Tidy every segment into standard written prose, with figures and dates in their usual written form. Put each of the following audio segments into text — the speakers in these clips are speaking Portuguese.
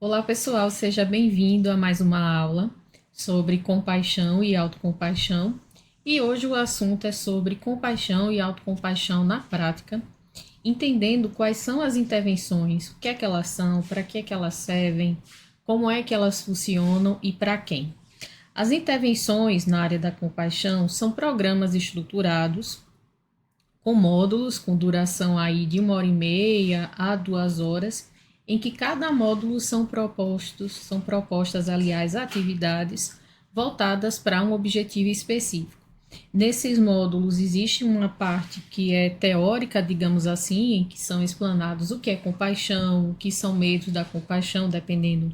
Olá, pessoal, seja bem-vindo a mais uma aula sobre compaixão e autocompaixão. E hoje o assunto é sobre compaixão e autocompaixão na prática, entendendo quais são as intervenções, o que é que elas são, para que é que elas servem, como é que elas funcionam e para quem. As intervenções na área da compaixão são programas estruturados com módulos com duração aí de 1h30 a 2 horas, em que cada módulo são propostas, aliás, atividades voltadas para um objetivo específico. Nesses módulos existe uma parte que é teórica, digamos assim, em que são explanados o que é compaixão, o que são medos da compaixão, dependendo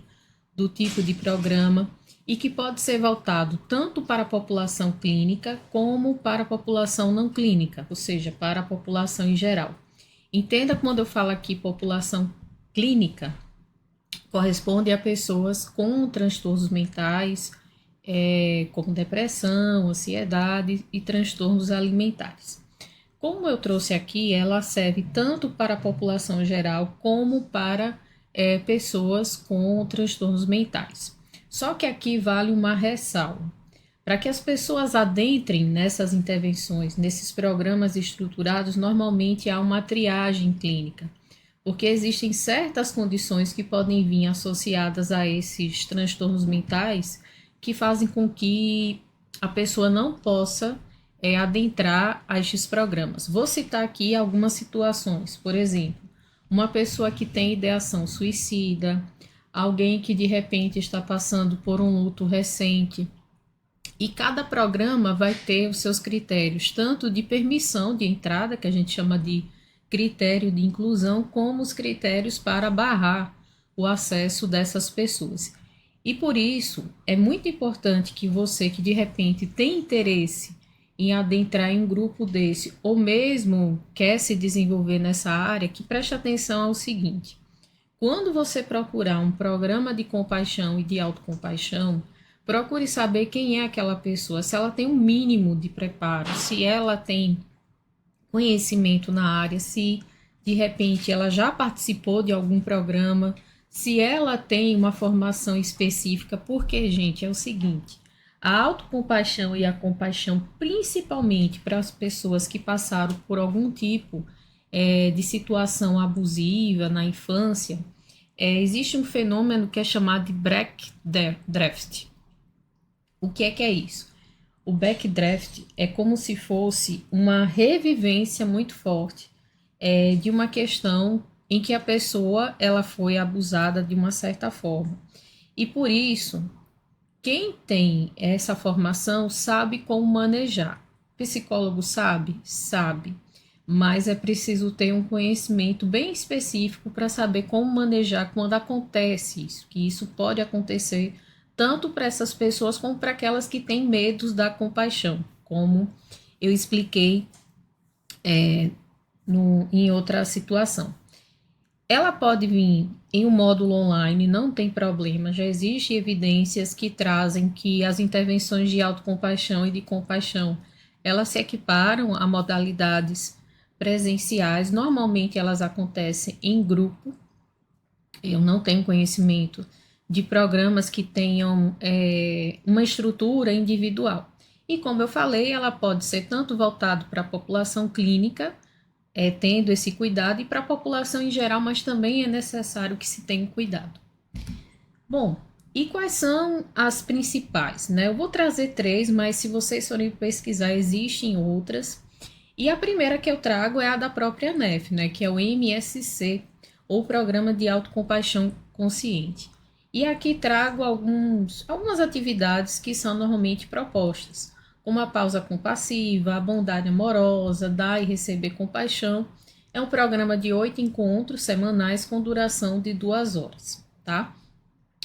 do tipo de programa, e que pode ser voltado tanto para a população clínica como para a população não clínica, ou seja, para a população em geral. Entenda quando eu falo aqui população clínica, corresponde a pessoas com transtornos mentais, como depressão, ansiedade e transtornos alimentares. Como eu trouxe aqui, ela serve tanto para a população geral como para pessoas com transtornos mentais. Só que aqui vale uma ressalva. Para que as pessoas adentrem nessas intervenções, nesses programas estruturados, normalmente há uma triagem clínica, porque existem certas condições que podem vir associadas a esses transtornos mentais que fazem com que a pessoa não possa adentrar a estes programas. Vou citar aqui algumas situações, por exemplo, uma pessoa que tem ideação suicida, alguém que de repente está passando por um luto recente, e cada programa vai ter os seus critérios, tanto de permissão de entrada, que a gente chama de critério de inclusão, como os critérios para barrar o acesso dessas pessoas. E por isso, é muito importante que você que de repente tem interesse em adentrar em um grupo desse, ou mesmo quer se desenvolver nessa área, que preste atenção ao seguinte: quando você procurar um programa de compaixão e de autocompaixão, procure saber quem é aquela pessoa, se ela tem um mínimo de preparo, se ela tem conhecimento na área, se de repente ela já participou de algum programa, se ela tem uma formação específica, porque, gente, é o seguinte: a autocompaixão e a compaixão, principalmente para as pessoas que passaram por algum tipo de situação abusiva na infância, existe um fenômeno que é chamado de backdraft. O que é isso? O backdraft é como se fosse uma revivência muito forte de uma questão em que a pessoa ela foi abusada de uma certa forma. E por isso, quem tem essa formação sabe como manejar. Psicólogo sabe? Sabe. Mas é preciso ter um conhecimento bem específico para saber como manejar quando acontece isso, que isso pode acontecer tanto para essas pessoas como para aquelas que têm medos da compaixão, como eu expliquei em outra situação. Ela pode vir em um módulo online, não tem problema, já existem evidências que trazem que as intervenções de autocompaixão e de compaixão, elas se equiparam a modalidades presenciais, normalmente elas acontecem em grupo. Eu não tenho conhecimento de programas que tenham uma estrutura individual. E como eu falei, ela pode ser tanto voltado para a população clínica, tendo esse cuidado, e para a população em geral, mas também é necessário que se tenha cuidado. Bom, e quais são as principais, né? Eu vou trazer três, mas se vocês forem pesquisar, existem outras. E a primeira que eu trago é a da própria ANEF, né? Que é o MSC, ou Programa de Autocompaixão Consciente. E aqui trago algumas atividades que são normalmente propostas, como a pausa compassiva, a bondade amorosa, dar e receber compaixão. É um programa de 8 encontros semanais com duração de 2 horas, tá?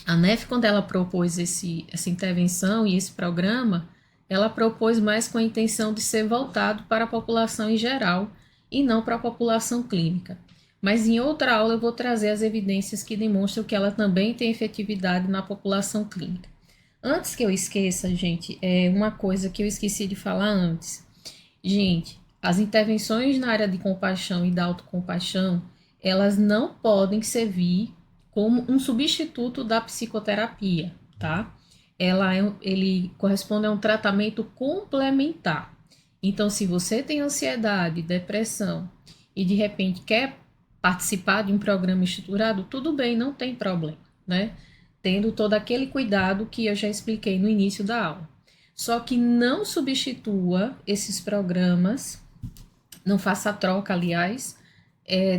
A NEF, quando ela propôs essa intervenção e esse programa, ela propôs mais com a intenção de ser voltado para a população em geral e não para a população clínica. Mas em outra aula eu vou trazer as evidências que demonstram que ela também tem efetividade na população clínica. Antes que eu esqueça, gente, uma coisa que eu esqueci de falar antes. Gente, as intervenções na área de compaixão e da autocompaixão, elas não podem servir como um substituto da psicoterapia, tá? Ele corresponde a um tratamento complementar. Então, se você tem ansiedade, depressão e de repente quer participar de um programa estruturado, tudo bem, não tem problema, né? Tendo todo aquele cuidado que eu já expliquei no início da aula. Só que não substitua esses programas, não faça a troca, aliás,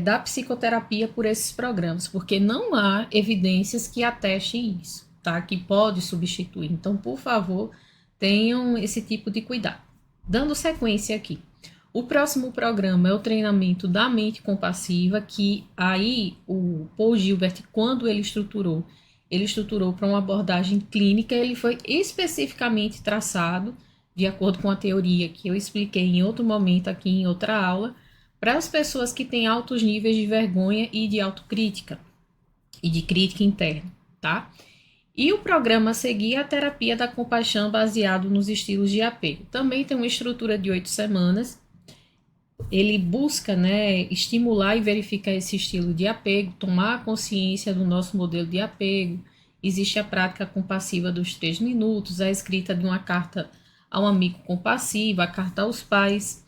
da psicoterapia por esses programas, porque não há evidências que atestem isso, tá? Que pode substituir. Então, por favor, tenham esse tipo de cuidado. Dando sequência aqui. O próximo programa é o treinamento da mente compassiva, que aí o Paul Gilbert, quando ele estruturou para uma abordagem clínica, ele foi especificamente traçado, de acordo com a teoria que eu expliquei em outro momento aqui em outra aula, para as pessoas que têm altos níveis de vergonha e de autocrítica e de crítica interna, tá? E o programa seguia a terapia da compaixão baseado nos estilos de apego. Também tem uma estrutura de 8 semanas. Ele busca, né, estimular e verificar esse estilo de apego, tomar consciência do nosso modelo de apego. Existe a prática compassiva dos 3 minutos, a escrita de uma carta ao amigo compassivo, a carta aos pais.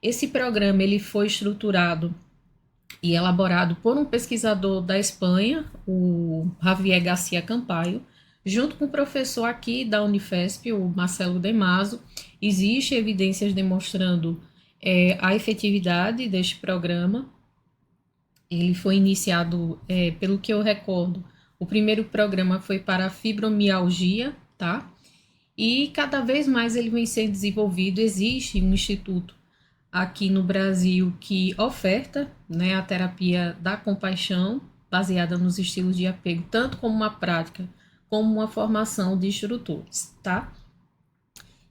Esse programa ele foi estruturado e elaborado por um pesquisador da Espanha, o Javier Garcia Campayo, junto com o professor aqui da Unifesp, o Marcelo Demaso. Existem evidências demonstrando a efetividade deste programa. Ele foi iniciado, pelo que eu recordo, o primeiro programa foi para a fibromialgia, tá? E cada vez mais ele vem sendo desenvolvido. Existe um instituto aqui no Brasil que oferta, né, a terapia da compaixão, baseada nos estilos de apego, tanto como uma prática, como uma formação de instrutores, tá?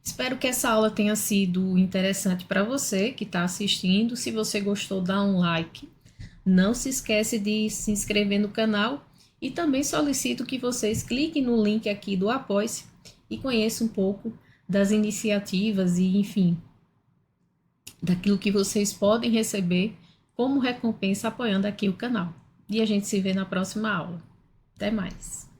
Espero que essa aula tenha sido interessante para você que está assistindo. Se você gostou, dá um like. Não se esquece de se inscrever no canal e também solicito que vocês cliquem no link aqui do Apoie-se e conheçam um pouco das iniciativas e, enfim, daquilo que vocês podem receber como recompensa apoiando aqui o canal. E a gente se vê na próxima aula. Até mais!